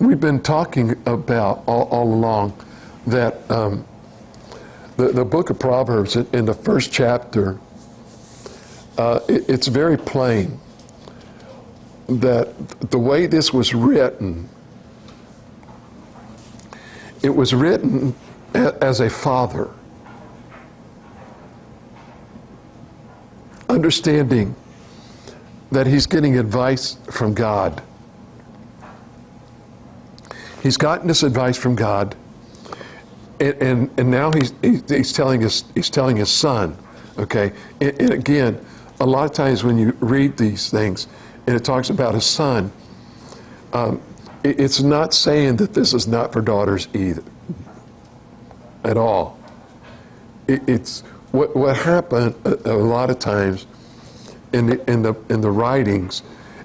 we've been talking about all along that the book of Proverbs, in the first chapter, it's very plain that the way this was written, it was written as a father, understanding that he's getting advice from God. He's gotten this advice from God, and now he's telling his son. Okay, and again, a lot of times when you read these things, and it talks about his son, it's not saying that this is not for daughters either, at all. It's what happened a lot of times in the writings,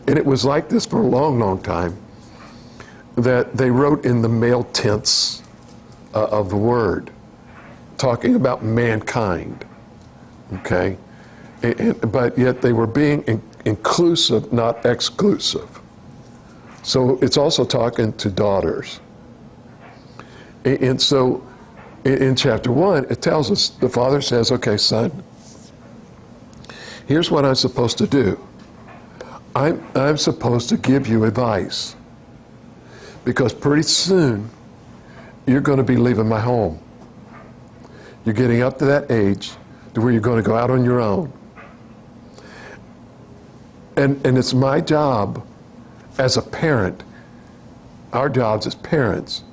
and it was like this for a long time, that they wrote in the male tense of the word, talking about mankind, okay? But yet they were being inclusive, not exclusive. So it's also talking to daughters. And so in chapter 1, it tells us, the father says, okay, son, here's what I'm supposed to do. I'm supposed to give you advice, because pretty soon you're going to be leaving my home. You're getting up to that age to where you're going to go out on your own. And it's my job as a parent, our jobs as parents,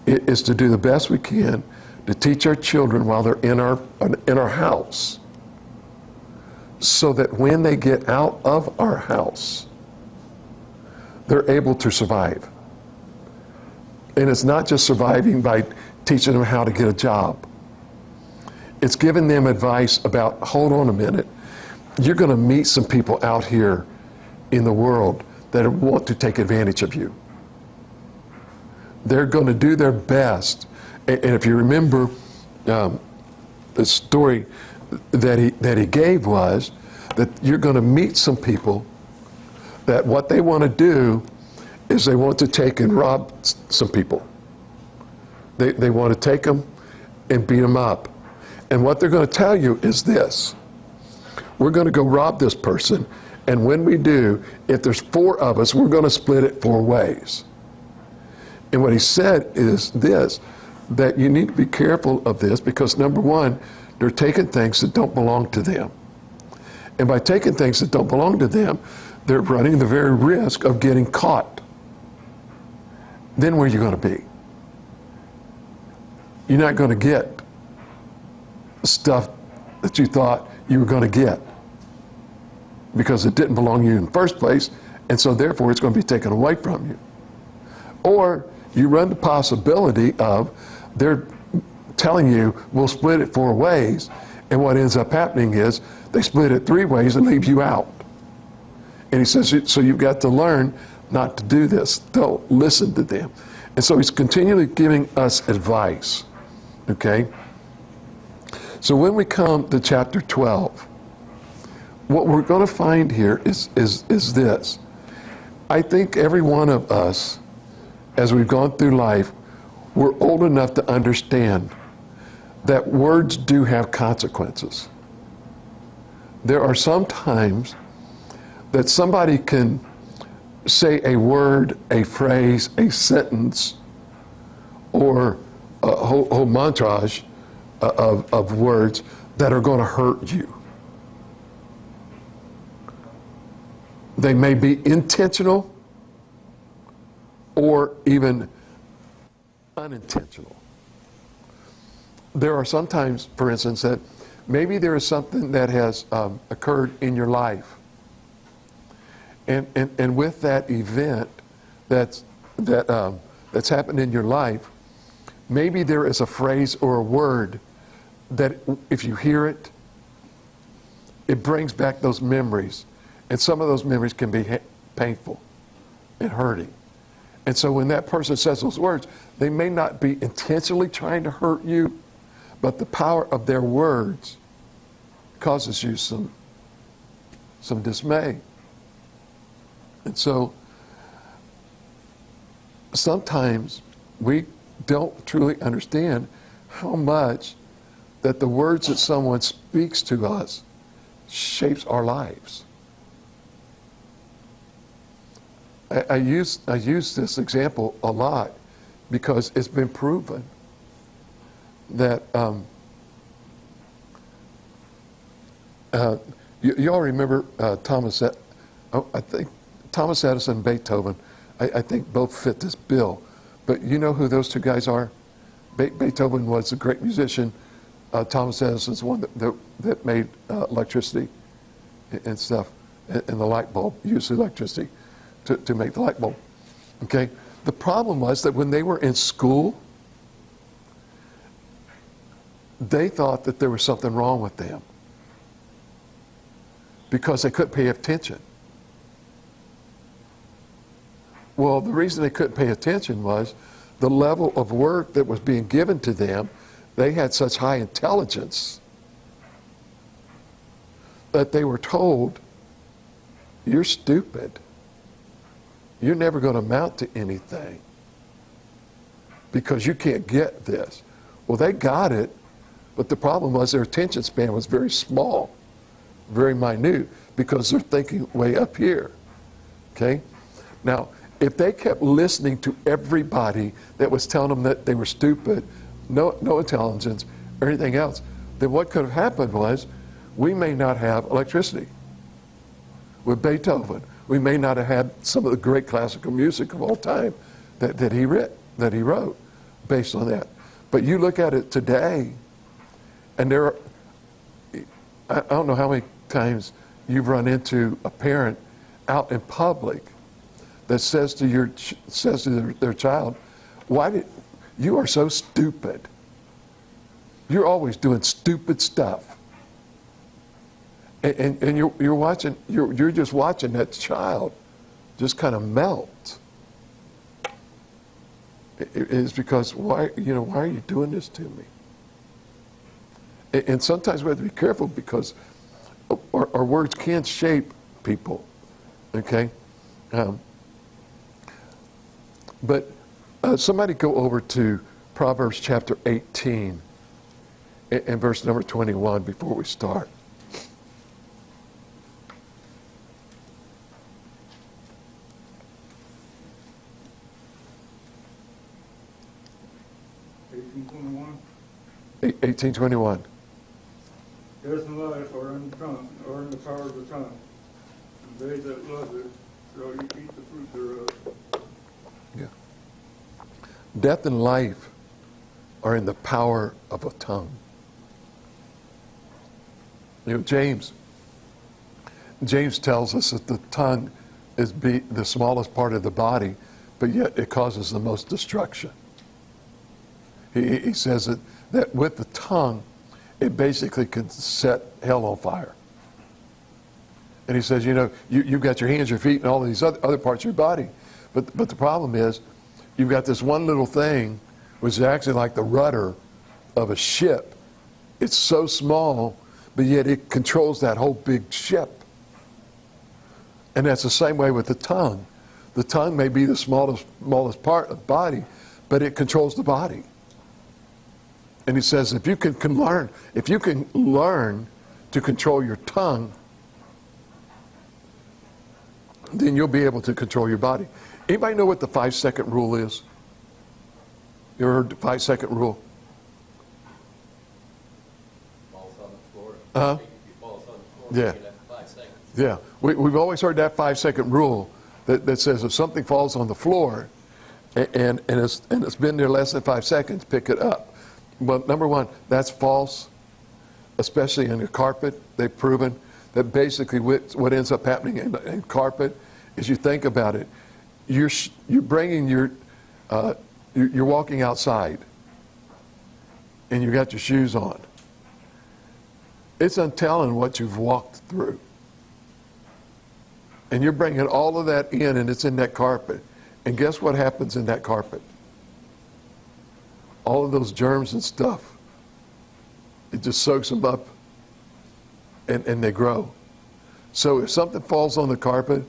is to do the best we can to teach our children while they're in our house, so that when they get out of our house, they're able to survive. And it's not just surviving by teaching them how to get a job. It's giving them advice about, hold on a minute, you're going to meet some people out here in the world that want to take advantage of you. They're going to do their best. And if you remember, the story that he gave was that you're going to meet some people that what they want to do is they want to take and rob some people. They want to take them and beat them up. And what they're going to tell you is this: we're going to go rob this person, and when we do, if there's 4 of us, we're going to split it 4 ways. And what he said is this, that you need to be careful of this, because number one, they're taking things that don't belong to them. And by taking things that don't belong to them, they're running the very risk of getting caught. Then where are you going to be? You're not going to get stuff that you thought you were going to get, because it didn't belong to you in the first place, and so therefore it's going to be taken away from you. Or you run the possibility of they're telling you, we'll split it 4 ways, and what ends up happening is they split it 3 ways and leave you out. And he says, so you've got to learn not to do this. Don't listen to them. And so he's continually giving us advice, okay? So when we come to chapter 12, what we're going to find here is this. I think every one of us, as we've gone through life, we're old enough to understand that words do have consequences. There are some times that somebody can say a word, a phrase, a sentence, or a whole montage of words that are going to hurt you. They may be intentional or even unintentional. There are sometimes, for instance, that maybe there is something that has occurred in your life. And with that event that's happened in your life, maybe there is a phrase or a word that if you hear it, it brings back those memories. And some of those memories can be painful and hurting. And so when that person says those words, they may not be intentionally trying to hurt you, but the power of their words causes you some dismay. And so sometimes we don't truly understand how much that the words that someone speaks to us shapes our lives. I use this example a lot because it's been proven that you all remember I think Thomas Edison and Beethoven. I think both fit this bill, but you know who those two guys are? Beethoven was a great musician. Thomas Edison's the one that made electricity and stuff, and the light bulb, used electricity to make the light bulb. Okay? The problem was that when they were in school, they thought that there was something wrong with them because they couldn't pay attention. Well, the reason they couldn't pay attention was the level of work that was being given to them. They had such high intelligence that they were told, you're stupid. You're never going to amount to anything because you can't get this. Well, they got it, but the problem was their attention span was very small, very minute, because they're thinking way up here. Okay? Now, if they kept listening to everybody that was telling them that they were stupid, no intelligence, or anything else, then what could have happened was we may not have electricity. With Beethoven, we may not have had some of the great classical music of all time that he wrote based on that. But you look at it today, and I don't know how many times you've run into a parent out in public that says to their child, you are so stupid. You're always doing stupid stuff. And you're just watching that child just kind of melt. It's because why are you doing this to me? And sometimes we have to be careful because our words can shape people. Okay. But somebody go over to Proverbs chapter 18 and verse number 21 before we start. Eighteen 21. Death and life are in the tongue, are in the power of the tongue. And they that love it shall eat the fruit thereof. Yeah. Death and life are in the power of a tongue. James tells us that the tongue is the smallest part of the body, but yet it causes the most destruction. He says that with the tongue, it basically can set hell on fire. And he says, you've got your hands, your feet, and all these other parts of your body. But the problem is, you've got this one little thing, which is actually like the rudder of a ship. It's so small, but yet it controls that whole big ship. And that's the same way with the tongue. The tongue may be the smallest part of the body, but it controls the body. And he says, if you can learn to control your tongue, then you'll be able to control your body. Anybody know what the 5-second rule is? You ever heard the 5-second rule? Falls on the floor. Uh-huh. If you falls on the floor, Yeah. you have 5 seconds. Yeah. We've always heard that 5-second rule that says if something falls on the floor and it's been there less than 5 seconds, pick it up. Well, number one, that's false, especially in a carpet. They've proven that basically what ends up happening in carpet is, you think about it, you're bringing you're walking outside and you got your shoes on. It's untelling what you've walked through. And you're bringing all of that in, and it's in that carpet. And guess what happens in that carpet? All of those germs and stuff, it just soaks them up and they grow. So if something falls on the carpet,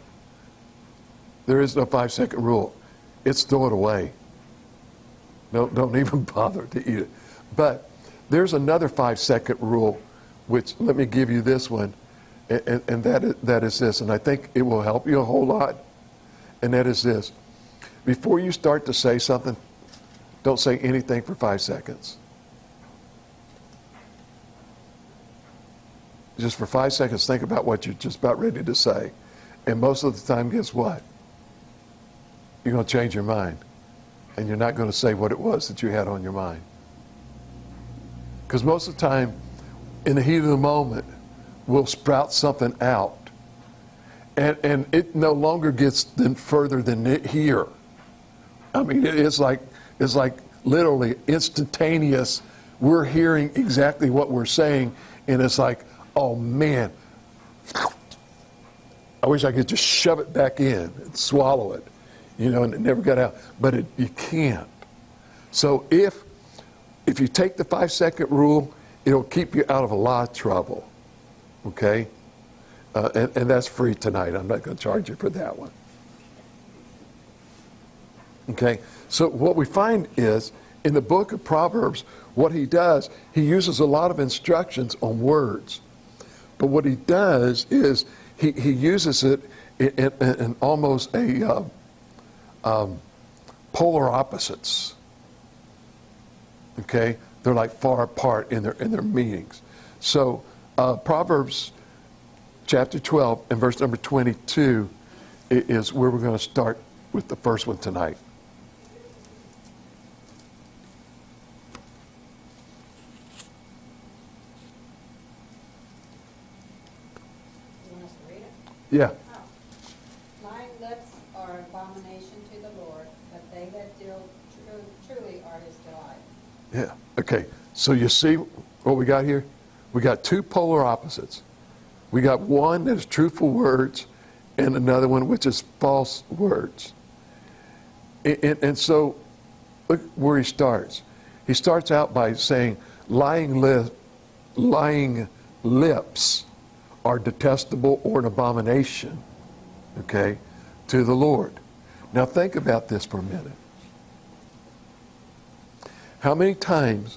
there is no 5-second rule. it's throw it away. Don't even bother to eat it. But there's another 5-second rule, which let me give you this one, and that is this, and I think it will help you a whole lot, and that is this. Before you start to say something, don't say anything for 5 seconds. Just for 5 seconds, think about what you're just about ready to say. And most of the time, guess what? You're going to change your mind. And you're not going to say what it was that you had on your mind. Because most of the time, in the heat of the moment, we'll sprout something out. And it no longer gets further than it here. I mean, it's like literally instantaneous. We're hearing exactly what we're saying, and it's like, oh man, I wish I could just shove it back in and swallow it, and it never got out. But you can't. So if you take the 5-second rule, it'll keep you out of a lot of trouble. Okay? And that's free tonight. I'm not going to charge you for that one. Okay? So what we find is, in the book of Proverbs, what he does, he uses a lot of instructions on words. But what he does is he uses it in almost a polar opposites. Okay, they're like far apart in their meanings. So Proverbs chapter 12 and verse number 22 is where we're going to start with the first one tonight. Yeah. Oh. Lying lips are an abomination to the Lord, but they that deal truly are his delight. Yeah. Okay. So you see what we got here? We got two polar opposites. We got one that is truthful words and another one which is false words. And so look where he starts. He starts out by saying lying lips are detestable or an abomination, okay, to the Lord. Now think about this for a minute. How many times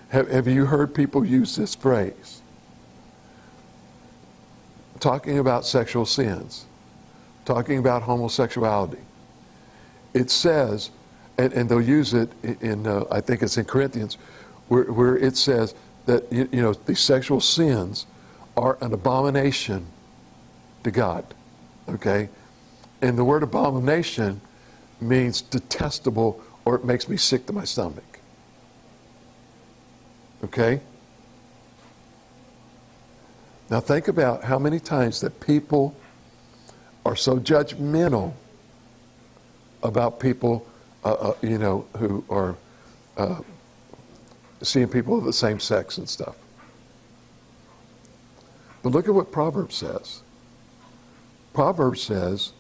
have you heard people use this phrase? Talking about sexual sins, talking about homosexuality. It says, and they'll use it in, I think it's in Corinthians, where it says that, these sexual sins are an abomination to God, okay? And the word abomination means detestable, or it makes me sick to my stomach, okay? Now think about how many times that people are so judgmental about people, who are seeing people of the same sex and stuff. But look at what Proverbs says. Proverbs says,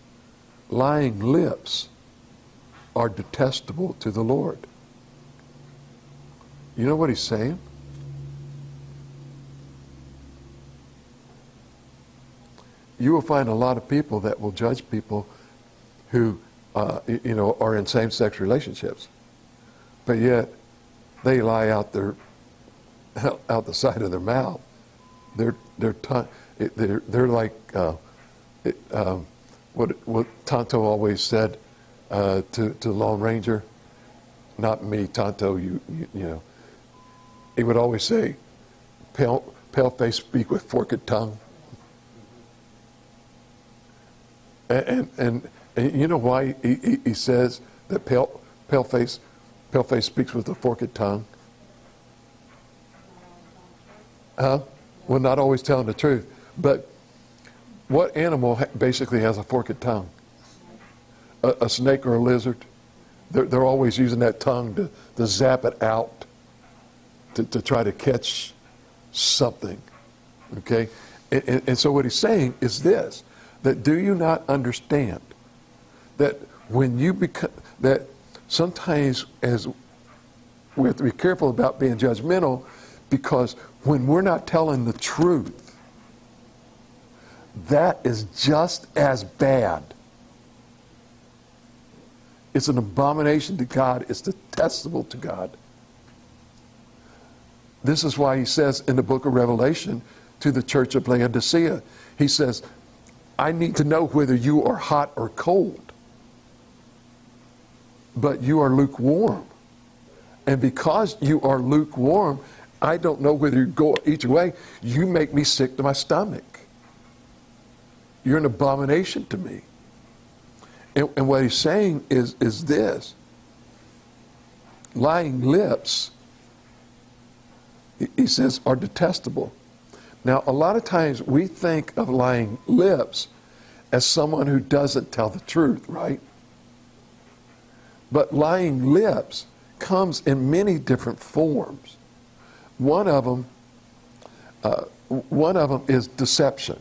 lying lips are detestable to the Lord. You know what he's saying? You will find a lot of people that will judge people who, are in same-sex relationships, but yet they lie out the side of their mouth. They're like what Tonto always said to Lone Ranger. Not me, Tonto. You know. He would always say, "Pale face speak with forked tongue." And you know why he says that pale face speaks with a forked tongue? Huh? Well, not always telling the truth. But what animal basically has a forked tongue? A snake or a lizard? They're always using that tongue to zap it out, to try to catch something. Okay? And so what he's saying is this, that do you not understand that when you become, that sometimes as we have to be careful about being judgmental, because when we're not telling the truth, that is just as bad. It's an abomination to God. It's detestable to God. This is why he says in the book of Revelation to the church of Laodicea, he says, I need to know whether you are hot or cold. But you are lukewarm. And because you are lukewarm, I don't know whether you go each way. You make me sick to my stomach. You're an abomination to me. And what he's saying is this. Lying lips, he says, are detestable. Now, a lot of times we think of lying lips as someone who doesn't tell the truth, right? But lying lips comes in many different forms. One of them is deception.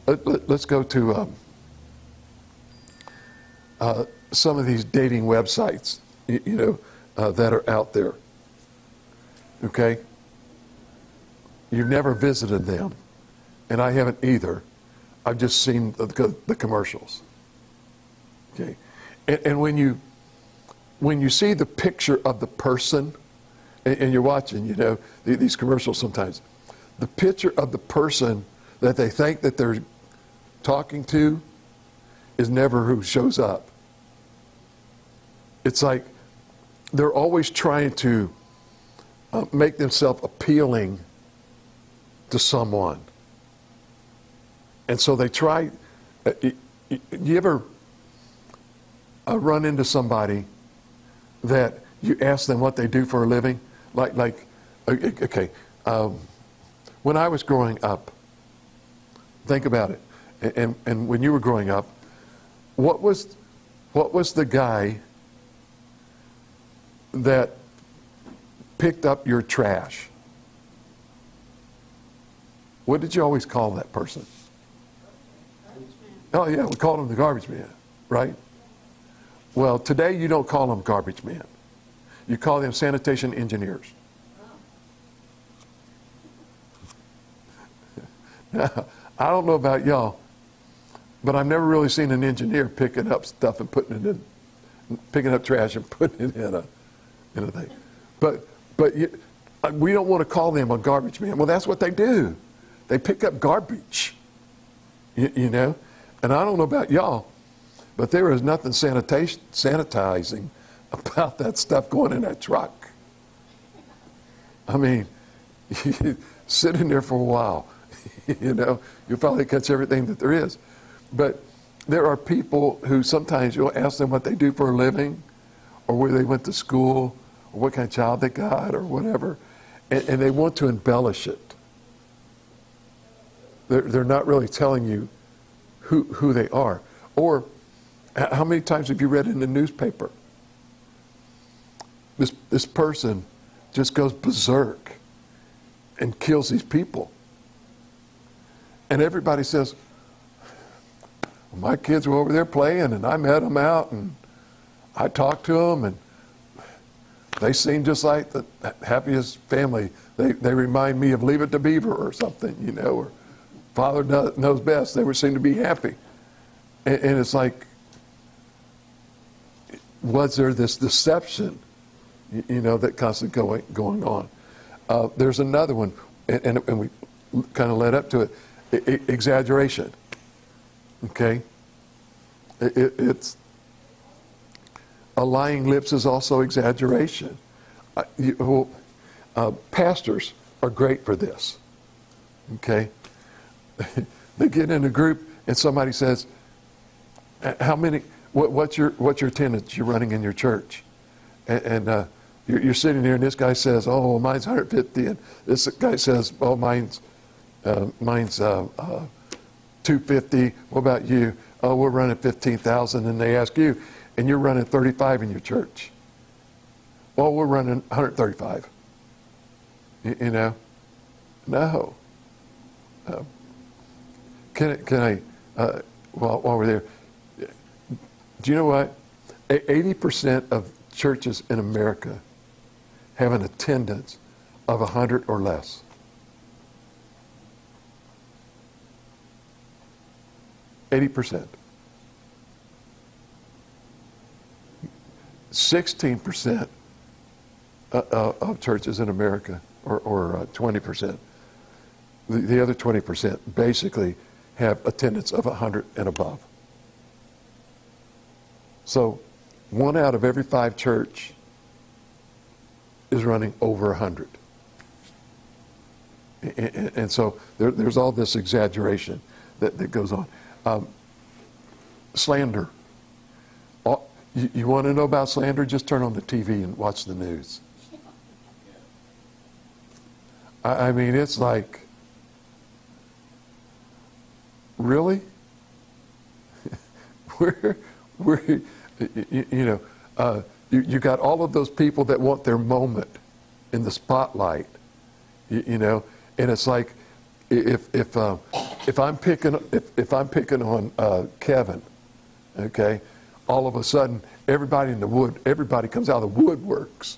Let's go to some of these dating websites, that are out there. Okay? You've never visited them, and I haven't either. I've just seen the commercials. Okay? And when you see the picture of the person, and you're watching, these commercials sometimes, the picture of the person that they think that they're talking to is never who shows up. It's like they're always trying to make themselves appealing to someone. And so they try, you ever run into somebody that you ask them what they do for a living? Okay, when I was growing up, think about it, and when you were growing up, what was the guy that picked up your trash? What did you always call that person? Oh yeah, we called him the garbage man, right? Well, today you don't call them garbage men. You call them sanitation engineers. Now, I don't know about y'all, but I've never really seen an engineer picking up stuff and picking up trash and putting it in a thing. But we don't want to call them a garbage man. Well, that's what they do. They pick up garbage, you know. And I don't know about y'all, but there is nothing sanitizing about that stuff going in that truck. I mean, sit in there for a while, you'll probably catch everything that there is. But there are people who sometimes you'll ask them what they do for a living, or where they went to school, or what kind of child they got, or whatever, and they want to embellish it. They're not really telling you who they are. Or how many times have you read in the newspaper, this person just goes berserk and kills these people, and everybody says, well, my kids were over there playing and I met them out and I talked to them and they seem just like the happiest family. They remind me of Leave It to Beaver or something, or Father Knows Best. They seem to be happy. And it's like, was there this deception, that constantly going on? There's another one, and we kind of led up to it, exaggeration. Okay? It's a lying lips is also exaggeration. Pastors are great for this. Okay? They get in a group and somebody says, what's your attendance you're running in your church? And you're sitting there and this guy says, oh, mine's 150, and this guy says, oh, mine's 250. What about you? Oh, we're running 15,000. And they ask you, and you're running 35 in your church. Well, we're running 135. No. Can I, while we're there, do you know what? 80% of churches in America have an attendance of 100 or less. 80%. 16% of churches in America, or 20%, the other 20% basically have attendance of 100 and above. So 1 out of every 5 church is running over 100. And so there's all this exaggeration that goes on. Slander. You want to know about slander? Just turn on the TV and watch the news. I mean, it's like, really? You got all of those people that want their moment in the spotlight, and it's like, if I'm picking on Kevin, okay, all of a sudden everybody comes out of the woodworks,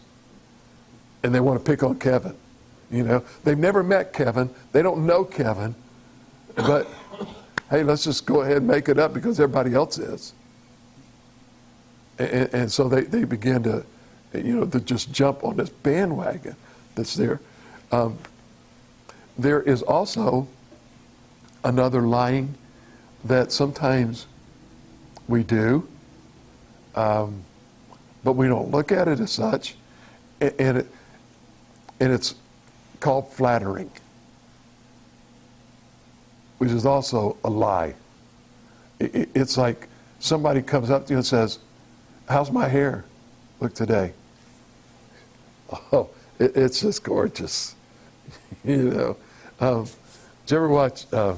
and they want to pick on Kevin. They've never met Kevin, they don't know Kevin, but hey, let's just go ahead and make it up because everybody else is. And so they begin to just jump on this bandwagon that's there. There is also another lying that sometimes we do, but we don't look at it as such, and it's called flattering, which is also a lie. It's like somebody comes up to you and says, "How's my hair look today?" Oh, it's just gorgeous. Did you ever watch, oh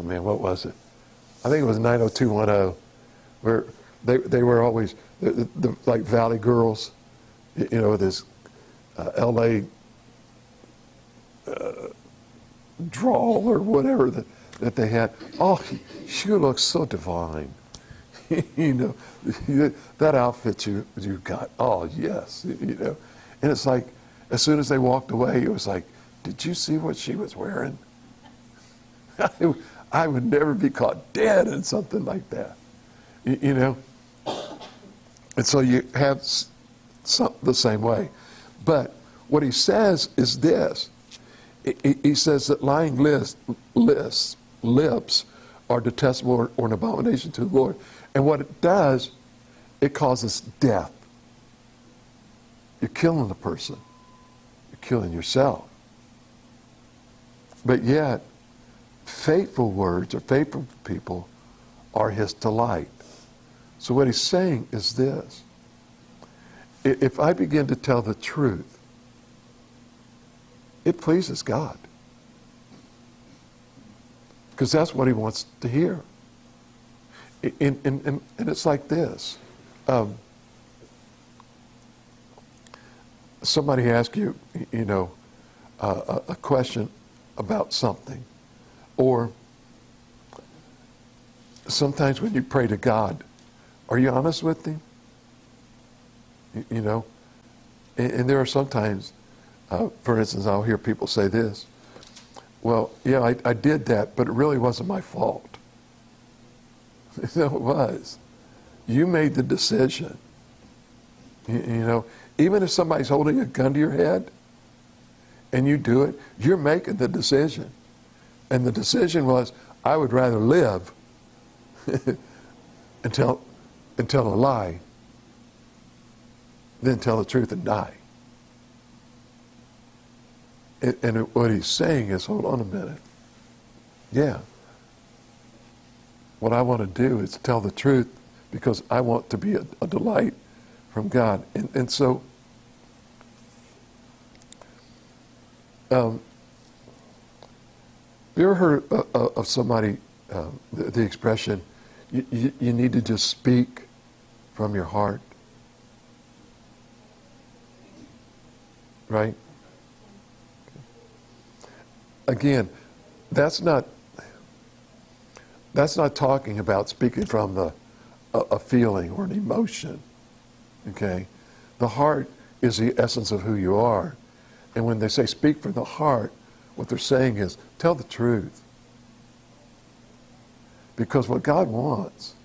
man, what was it? I think it was 90210, where they were always, the like Valley Girls, this LA drawl or whatever that they had. Oh, she looks so divine. That outfit you got, oh yes, and it's like, as soon as they walked away, it was like, did you see what she was wearing? I would never be caught dead in something like that, And so you have the same way. But what he says is this. He says that lying lips are detestable or an abomination to the Lord. And what it does, it causes death. You're killing the person. You're killing yourself. But yet, faithful words or faithful people are his delight. So what he's saying is this. If I begin to tell the truth, it pleases God. Because that's what he wants to hear. And it's like this. Somebody asks you, a question about something. Or sometimes when you pray to God, are you honest with him? And there are sometimes, for instance, I'll hear people say this. Well, yeah, I did that, but it really wasn't my fault. No, it was. You made the decision. Even if somebody's holding a gun to your head and you do it, you're making the decision. And the decision was, I would rather live and tell a lie than tell the truth and die. And what he's saying is, hold on a minute. Yeah. What I want to do is tell the truth because I want to be a delight from God. And so, you ever heard of somebody, the expression, you need to just speak from your heart? Right? Again, that's not talking about speaking from a feeling or an emotion. Okay? The heart is the essence of who you are. And when they say speak from the heart, what they're saying is tell the truth. Because what God wants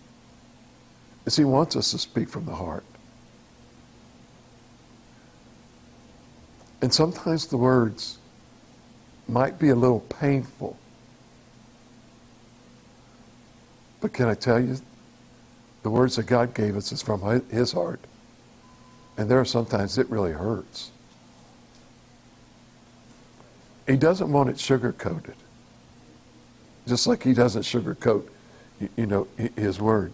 is He wants us to speak from the heart. And sometimes the words might be a little painful. But can I tell you, the words that God gave us is from His heart. And there are sometimes it really hurts. He doesn't want it sugar-coated. Just like He doesn't sugarcoat, His word.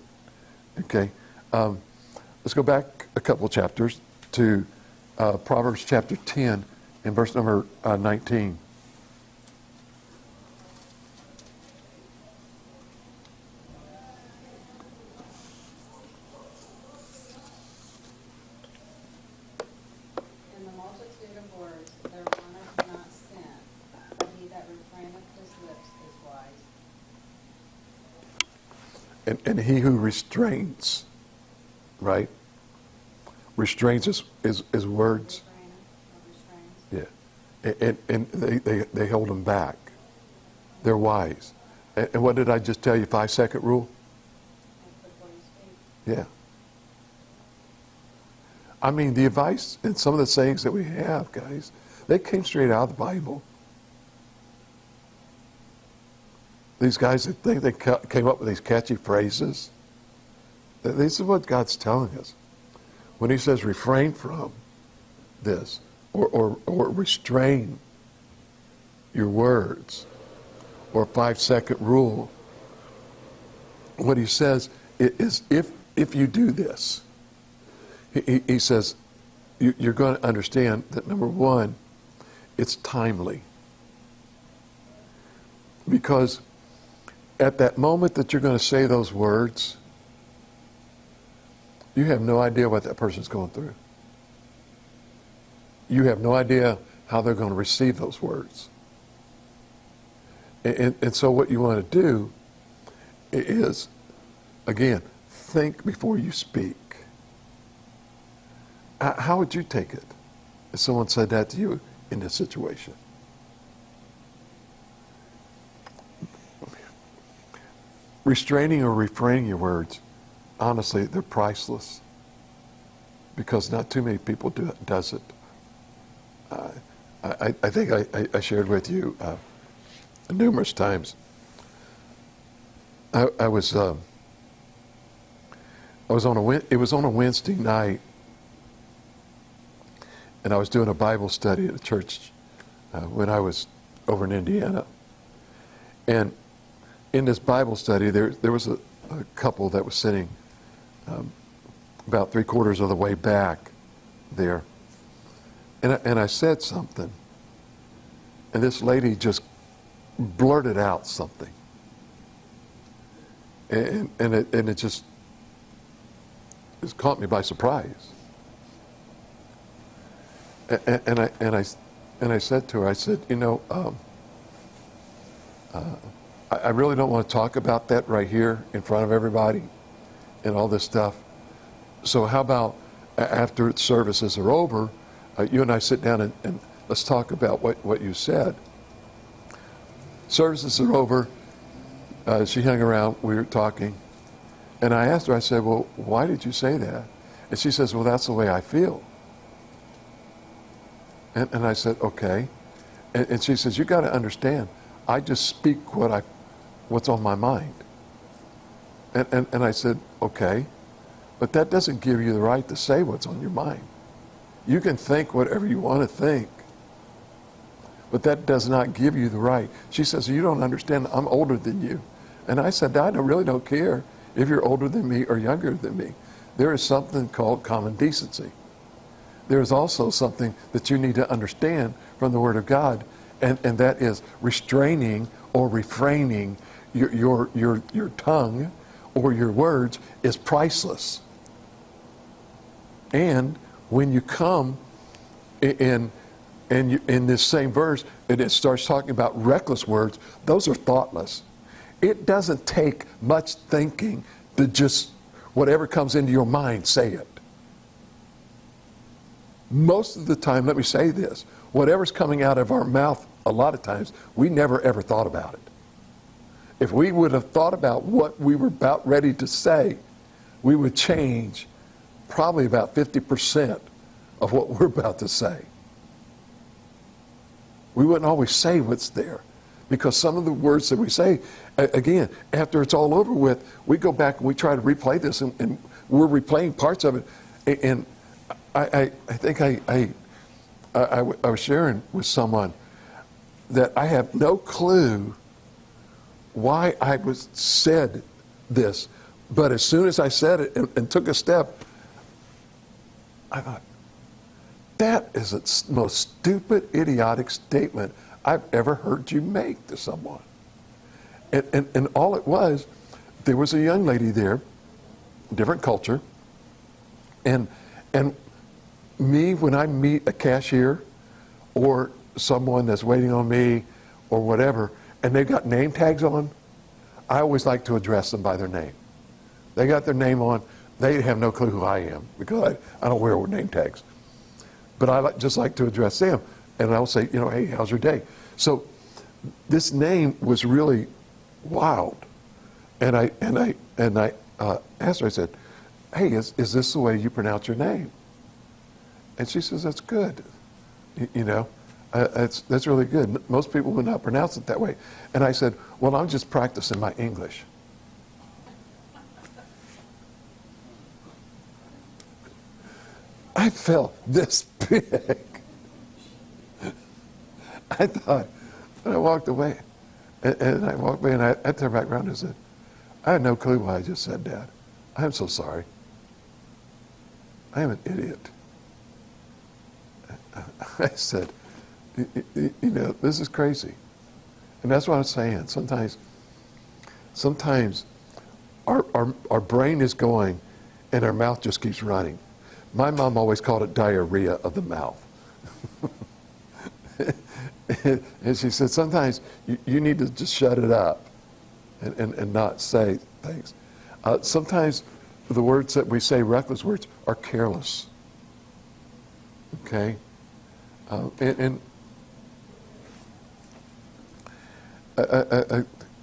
Okay? Let's go back a couple chapters to Proverbs chapter 10 and verse number 19. In the multitude of words there runneth not sin, but he that refraineth his lips is wise. And he who restrains, right? Restrains his words. Refraineth or restrains. Yeah. And they hold them back. They're wise. And what did I just tell you? 5-second rule? Think before you speak. Yeah. I mean, the advice and some of the sayings that we have, guys, they came straight out of the Bible. These guys that think they came up with these catchy phrases, this is what God's telling us. When He says refrain from this, or restrain your words, or 5-second rule, what He says is if you do this, He says you're going to understand that, number one, it's timely. Because at that moment that you're going to say those words, you have no idea what that person's going through. You have no idea how they're going to receive those words. And so what you want to do is, again, think before you speak. How would you take it if someone said that to you in this situation? Restraining or refraining your words, honestly, they're priceless, because not too many people does it. I think I shared with you numerous times. It was on a Wednesday night, and I was doing a Bible study at a church when I was over in Indiana. And in this Bible study, there was a couple that was sitting about 3/4 of the way back there. And I said something, and this lady just blurted out something. And it just caught me by surprise. And I said to her, I said, I really don't want to talk about that right here in front of everybody and all this stuff. So how about after services are over, you and I sit down and let's talk about what you said. Services are over. She hung around. We were talking. And I asked her, I said, well, why did you say that? And she says, well, that's the way I feel. And I said, okay. And she says, you got to understand, I just speak what's on my mind. And I said, okay, but that doesn't give you the right to say what's on your mind. You can think whatever you want to think, but that does not give you the right. She says, you don't understand, I'm older than you. And I said, I really don't care if you're older than me or younger than me. There is something called common decency. There is also something that you need to understand from the Word of God, and that is restraining or refraining your tongue or your words is priceless. And when you come in this same verse, and it starts talking about reckless words, those are thoughtless. It doesn't take much thinking to just, whatever comes into your mind, say it. Most of the time, let me say this, whatever's coming out of our mouth, a lot of times, we never ever thought about it. if we would have thought about what we were about ready to say, we would change probably about 50% of what we're about to say. We wouldn't always say what's there, because some of the words that we say, again, after it's all over with, we go back and we try to replay this, and we're replaying parts of it. And I think I was sharing with someone that I have no clue why I said this, but as soon as I said it and took a step, I thought, that is the most stupid, idiotic statement I've ever heard you make to someone. And all it was, there was a young lady there, different culture, and me, when I meet a cashier or someone that's waiting on me or whatever, and they've got name tags on, I always like to address them by their name. They got their name on, they have no clue who I am, because I don't wear name tags. But I just like to address them, and I'll say, hey, how's your day? So this name was really wild, and I asked her, I said, hey, is this the way you pronounce your name? And she says, that's good. That's really good. Most people would not pronounce it that way. And I said, well, I'm just practicing my English. I felt this big. I thought, and I walked away. And I walked away, and I turned back around and said, I had no clue why I just said that. I'm so sorry. I am an idiot. I said, this is crazy. And that's what I'm saying. Sometimes our brain is going and our mouth just keeps running. My mom always called it diarrhea of the mouth. And she said, sometimes you need to just shut it up and not say things. Sometimes the words that we say, reckless words, are careless. Okay?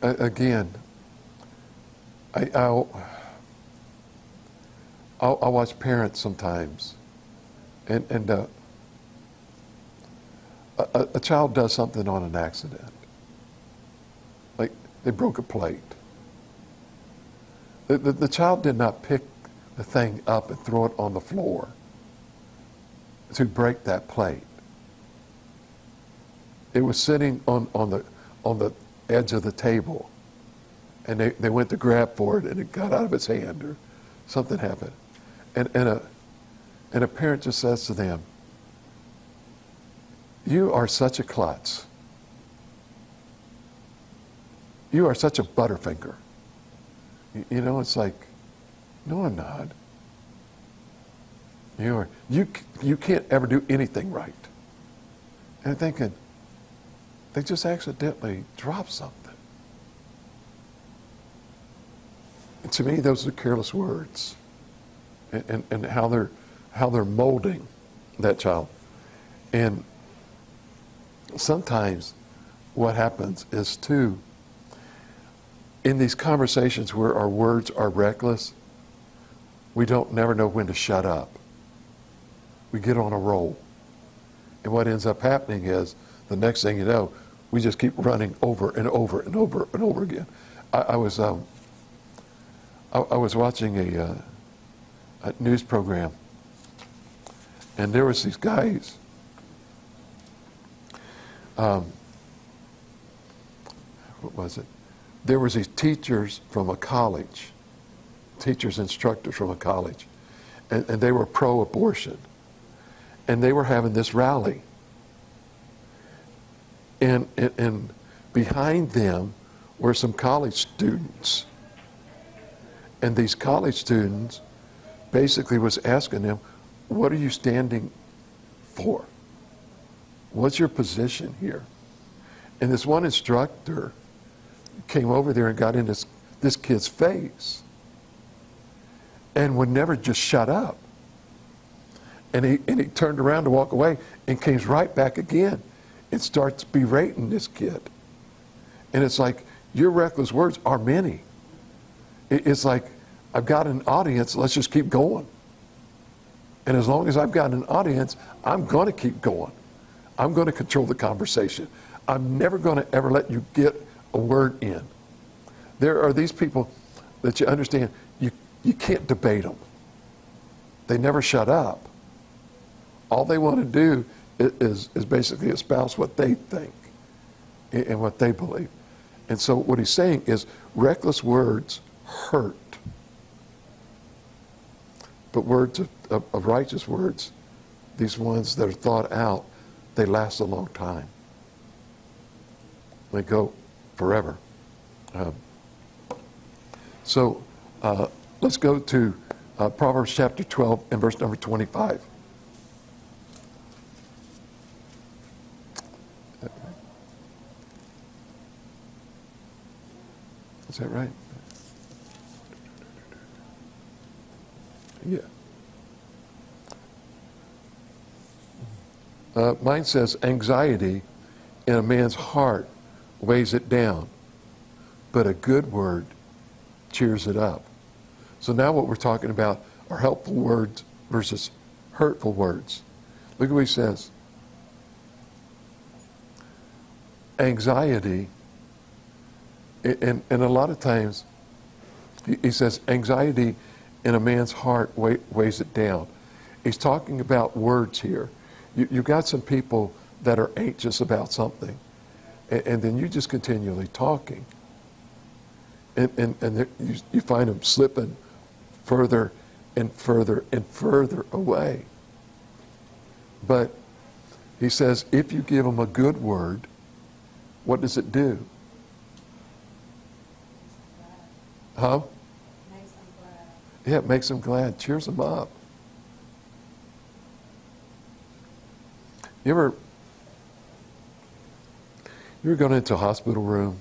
Again, I'll watch parents sometimes, and a child does something on an accident, like they broke a plate. The child did not pick the thing up and throw it on the floor to break that plate. It was sitting on the edge of the table, and they went to grab for it, and it got out of its hand, or something happened. And a parent just says to them, you are such a klutz. You are such a butterfinger. It's like, no, I'm not. You can't ever do anything right. And I'm thinking, they just accidentally dropped something. And to me, those are careless words, and how they're molding that child. And sometimes what happens is, too, in these conversations where our words are reckless, we never know when to shut up. We get on a roll. And what ends up happening is, the next thing you know, we just keep running over and over and over and over again. I was watching a news program, and there was these guys. What was it? There was these teachers from a college, instructors from a college, and they were pro-abortion, and they were having this rally. And behind them were some college students. And these college students basically was asking them, what are you standing for? What's your position here? And this one instructor came over there and got in this kid's face and would never just shut up. And he turned around to walk away and came right back again and starts berating this kid. And it's like, Your reckless words are many. It's like, I've got an audience, let's just keep going. And as long as I've got an audience, I'm going to keep going. I'm going to control the conversation. I'm never going to ever let you get a word in. There are these people that you understand, you can't debate them. They never shut up. All they want to do is basically espouse what they think and what they believe. And so what he's saying is reckless words hurt. But words of righteous words, these ones that are thought out, they last a long time. They go forever. So let's go to Proverbs chapter 12 and verse number 25. Is that right? Yeah. Mine says, anxiety in a man's heart weighs it down, but a good word cheers it up. So now what we're talking about are helpful words versus hurtful words. Look at what he says. Anxiety, and a lot of times, he says, anxiety in a man's heart weighs it down. He's talking about words here. You've got some people that are anxious about something, and then you just continually talking. And you find them slipping further and further and further away. But he says, if you give them a good word, what does it do? Huh? Makes them glad. Yeah, it makes them glad, cheers them up. You ever gone into a hospital room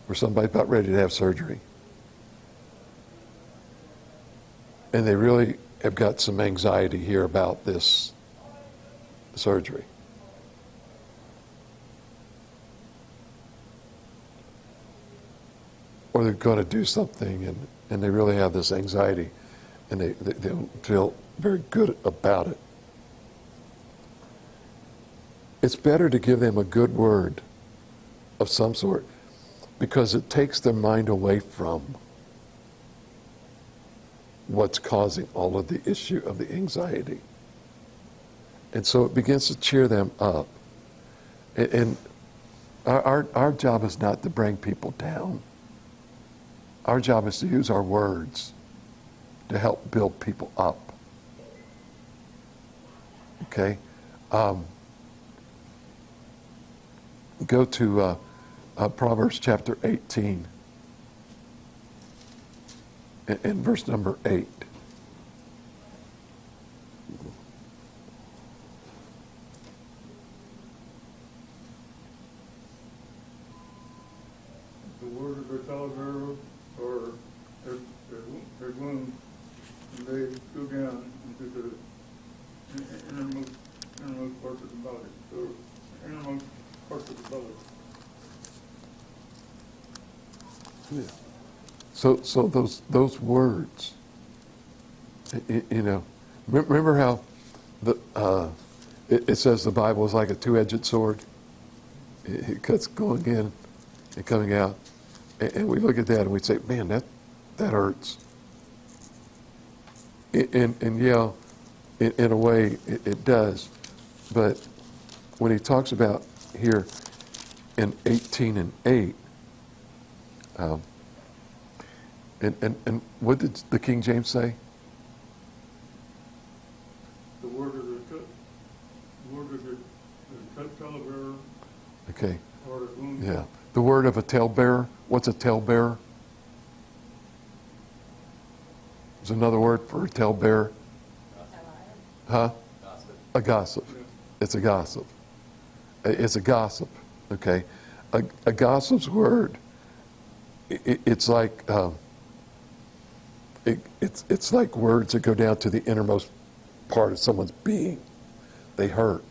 where somebody's about ready to have surgery, and they really have got some anxiety here about this surgery? Or they're going to do something and they really have this anxiety and they don't feel very good about it. It's better to give them a good word of some sort because it takes their mind away from what's causing all of the issue of the anxiety. And so it begins to cheer them up. And our job is not to bring people down. Our job is to use our words to help build people up. Okay? Go to Proverbs chapter 18 and verse number 8. The word of the talebearer or their wounds, and they go down into the innermost parts of the body. So innermost parts of the body. Yeah. So those words, you know, remember how it says the Bible is like a two-edged sword. It cuts going in and coming out, and we look at that and we say, man, that hurts. And yeah, in a way it does, but when he talks about here in 18 and 8. And what did the King James say? The word of the talebearer Okay, or the wound. yeah. The word of a talebearer. What's a talebearer? There's another word for a talebearer. Huh? Gossip. A gossip. It's a gossip. It's a gossip. Okay, a gossip's word. It's like it's like words that go down to the innermost part of someone's being. They hurt.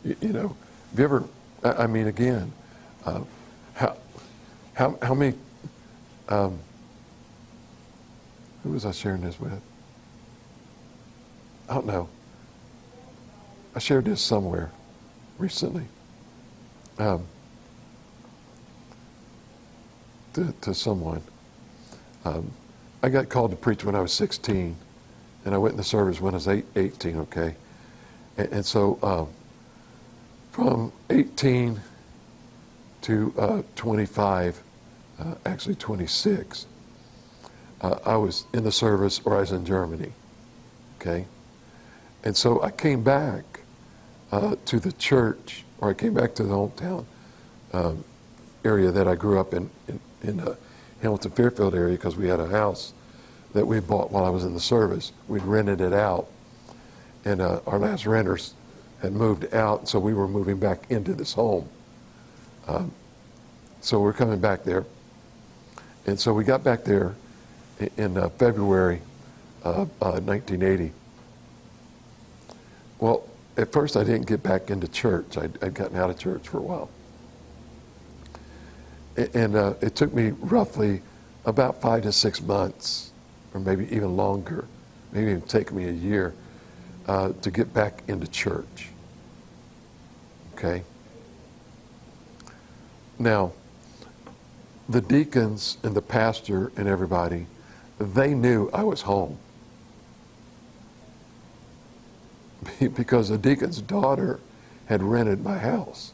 You know, have you ever? I mean, again, How, how many, who was I sharing this with? I don't know. I shared this somewhere recently. To someone. I got called to preach when I was 16, and I went in the service when I was 18, okay? And so from 18 to 25, actually 26, I was in the service or I was in Germany, okay? And so I came back to the church, or I came back to the hometown area that I grew up in the Hamilton Fairfield area, because we had a house that we bought while I was in the service. We'd rented it out, and our last renters had moved out, so we were moving back into this home. So we're coming back there. And so we got back there in February of 1980. Well, at first I didn't get back into church. I'd gotten out of church for a while. And it took me roughly about 5 to 6 months, or maybe even longer, maybe even take me a year, to get back into church. Okay? Now, the deacons and the pastor and everybody, they knew I was home. Because the deacon's daughter had rented my house.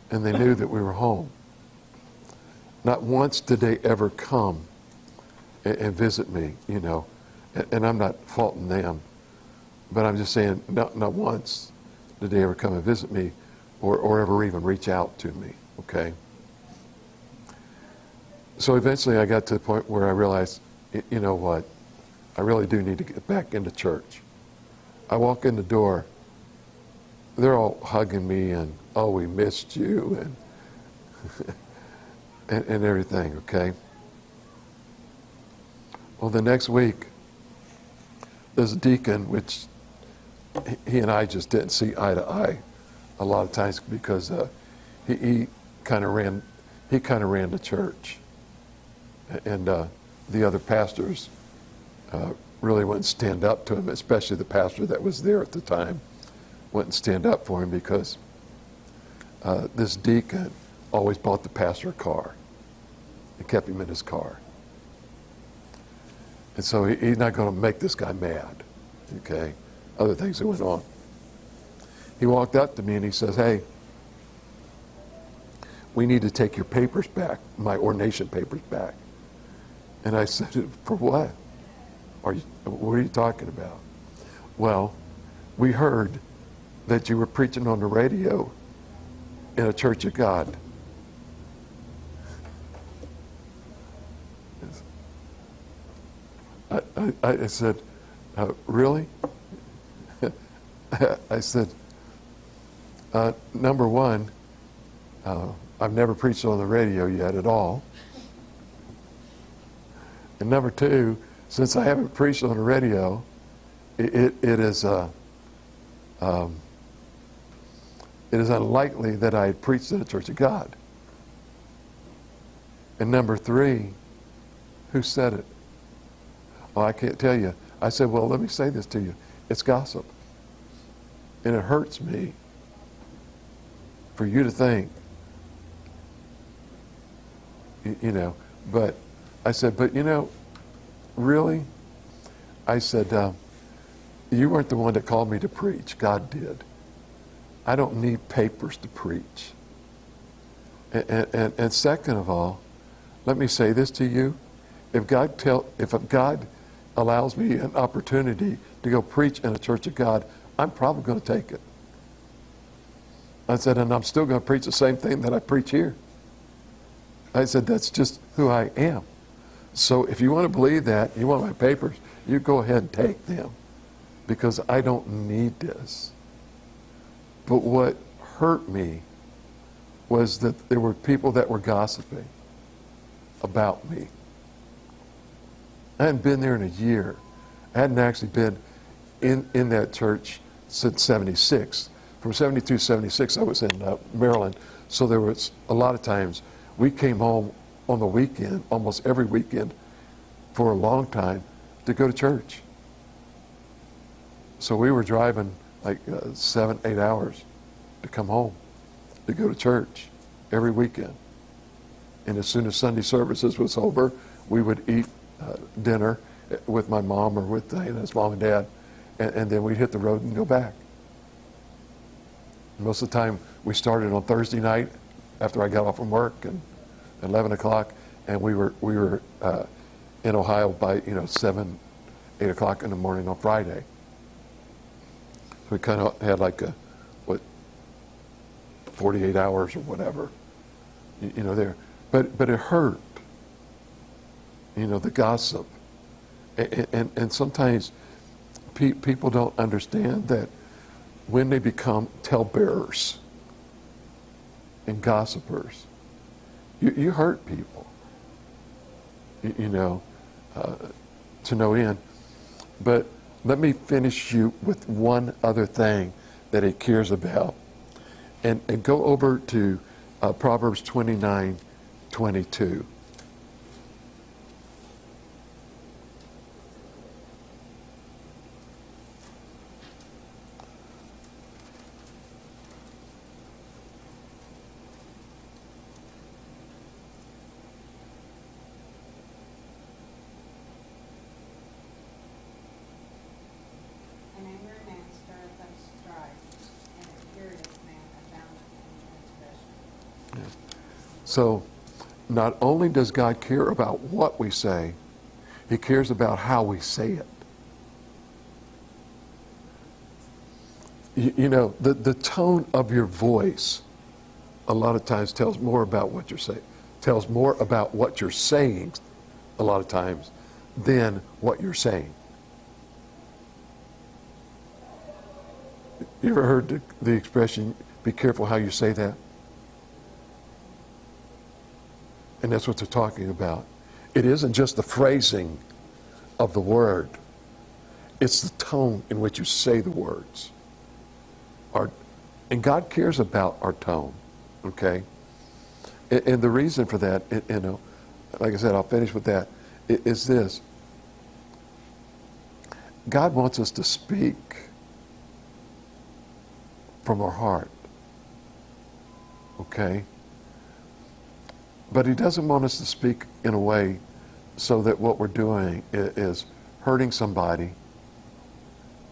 And they knew that we were home. Not once did they ever come and visit me, you know. And I'm not faulting them, but I'm just saying, not once did they ever come and visit me or ever even reach out to me, okay? So eventually I got to the point where I realized, you know what, I really do need to get back into church. I walk in the door, they're all hugging me and, oh, we missed you, and everything, okay? Well, the next week, there's a deacon, which he and I just didn't see eye to eye a lot of times, because he kind of ran the church, and the other pastors really wouldn't stand up to him, especially the pastor that was there at the time wouldn't stand up for him, because this deacon always bought the pastor a car and kept him in his car. And so he's not going to make this guy mad, okay? Other things that went on. He walked up to me and he says, hey, we need to take your papers back, my ordination papers back. And I said, for what? What are you talking about? Well, we heard that you were preaching on the radio in a church of God. I said, really? I said, number one, I've never preached on the radio yet at all. And number two, since I haven't preached on the radio, it is unlikely that I had preached in the Church of God. And number three, who said it? Oh, I can't tell you. I said, well, let me say this to you. It's gossip. And it hurts me for you to think, you know, but I said, but you know, really? I said, you weren't the one that called me to preach. God did. I don't need papers to preach. And second of all, let me say this to you. If God allows me an opportunity to go preach in a church of God, I'm probably going to take it. I said, and I'm still going to preach the same thing that I preach here. I said, that's just who I am. So if you want to believe that, you want my papers, you go ahead and take them, because I don't need this. But what hurt me was that there were people that were gossiping about me. I hadn't been there in a year. I hadn't actually been in that church since '76. from 72 to 76, I was in Maryland. So there was a lot of times we came home on the weekend, almost every weekend, for a long time to go to church. So we were driving like 7, 8 hours to come home, to go to church every weekend. And as soon as Sunday services was over, we would eat dinner with my mom or with Diana's mom and dad, and then we'd hit the road and go back. Most of the time, we started on Thursday night after I got off from work and 11 o'clock, and we were in Ohio by 7, 8 o'clock in the morning on Friday. So we kind of had like 48 hours or whatever, there. But it hurt, the gossip. And sometimes people don't understand that when they become talebearers and gossipers, you hurt people, to no end. But let me finish you with one other thing that he cares about. And go over to Proverbs 29:22. An angry man stirreth up strife, and a furious man aboundeth in transgression. So not only does God care about what we say, he cares about how we say it. The tone of your voice a lot of times tells more about what you're saying, tells more about what you're saying a lot of times than what you're saying. You ever heard the expression, be careful how you say that? And that's what they're talking about. It isn't just the phrasing of the word. It's the tone in which you say the words. And God cares about our tone, okay? And the reason for that, like I said, I'll finish with that, is this. God wants us to speak from our heart, okay? But he doesn't want us to speak in a way so that what we're doing is hurting somebody,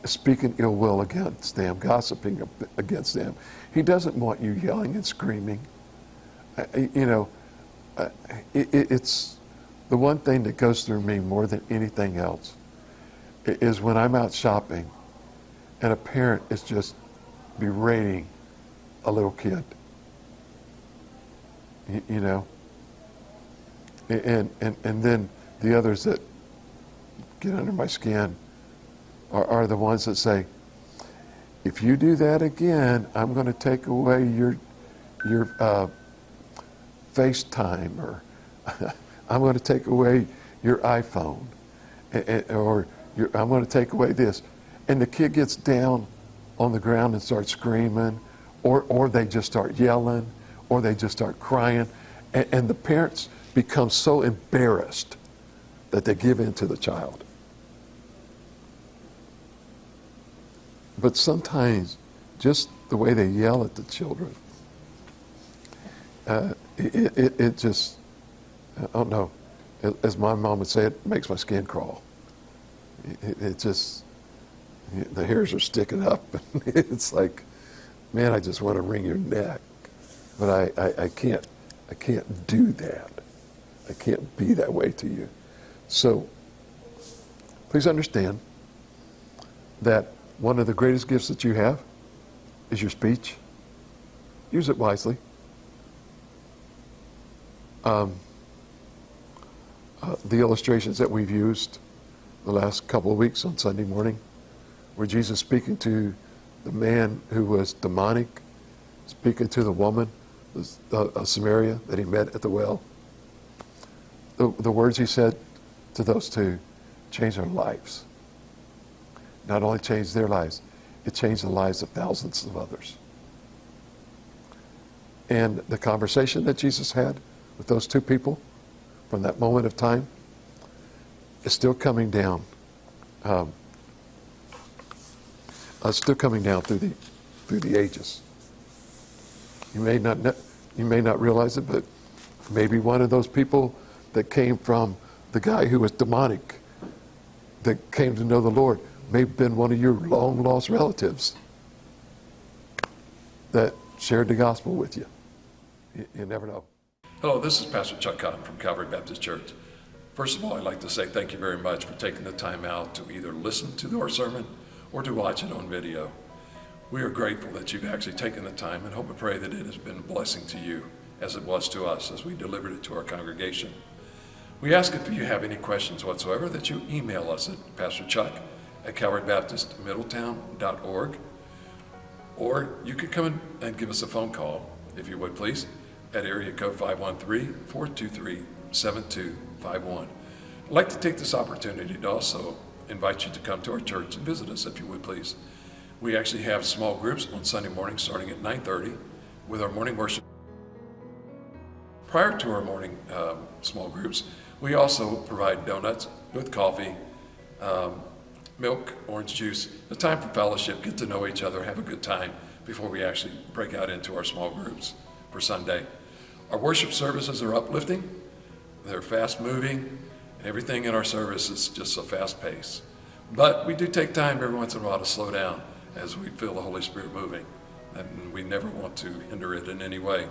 speaking ill will against them, gossiping against them. He doesn't want you yelling and screaming. It's the one thing that goes through me more than anything else is when I'm out shopping and a parent is just berating a little kid. And then the others that get under my skin are the ones that say, if you do that again, I'm going to take away your FaceTime, or I'm going to take away your iPhone, or I'm going to take away this. And the kid gets down on the ground and starts screaming, or they just start yelling, or they just start crying. And the parents become so embarrassed that they give in to the child. But sometimes, just the way they yell at the children, it just, I don't know, as my mom would say, it makes my skin crawl. It just, the hairs are sticking up. It's like, man, I just want to wring your neck. But I can't do that. I can't be that way to you. So, please understand that one of the greatest gifts that you have is your speech. Use it wisely. The illustrations that we've used the last couple of weeks on Sunday morning, where Jesus speaking to the man who was demonic, speaking to the woman of Samaria that he met at the well. The words he said to those two changed their lives. Not only changed their lives, it changed the lives of thousands of others. And the conversation that Jesus had with those two people from that moment of time is still coming down. Still coming down through the ages. You may not realize it, but maybe one of those people that came from the guy who was demonic, that came to know the Lord, may have been one of your long lost relatives that shared the gospel with you. You never know. Hello, this is Pastor Chuck Cotton from Calvary Baptist Church. First of all, I'd like to say thank you very much for taking the time out to either listen to our sermon or to watch it on video. We are grateful that you've actually taken the time and hope and pray that it has been a blessing to you as it was to us as we delivered it to our congregation. We ask if you have any questions whatsoever that you email us at pastorchuck@calvarybaptistmiddletown.org, or you could come and give us a phone call, if you would please, at area code 513-423-7251. I'd like to take this opportunity to also invite you to come to our church and visit us, if you would please. We actually have small groups on Sunday morning starting at 9:30 with our morning worship. Prior to our morning small groups, we also provide donuts with coffee, milk, orange juice, a time for fellowship, get to know each other, have a good time before we actually break out into our small groups for Sunday. Our worship services are uplifting, they're fast moving, and everything in our service is just a fast pace. But we do take time every once in a while to slow down as we feel the Holy Spirit moving, and we never want to hinder it in any way.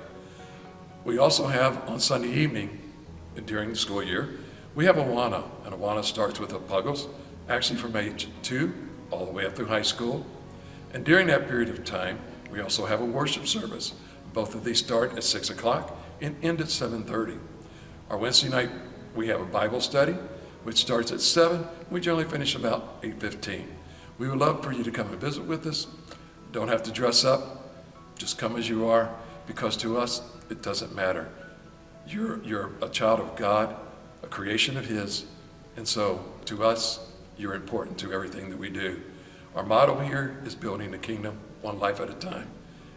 We also have on Sunday evening, during the school year, we have Awana, and Awana starts with the Puggles, actually from age 2 all the way up through high school. And during that period of time, we also have a worship service. Both of these start at 6 o'clock and end at 7:30. Our Wednesday night, we have a Bible study, which starts at 7. We generally finish about 8:15. We would love for you to come and visit with us. Don't have to dress up. Just come as you are, because to us, it doesn't matter. You're a child of God, a creation of His, and so to us, you're important to everything that we do. Our motto here is building the kingdom one life at a time,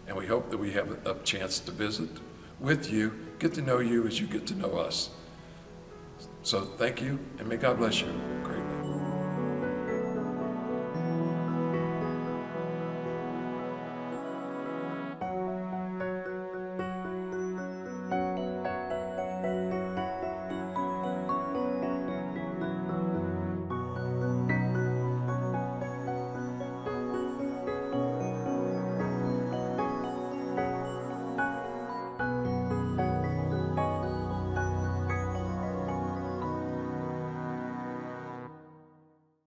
and we hope that we have a chance to visit with you, get to know you as you get to know us. So thank you, and may God bless you.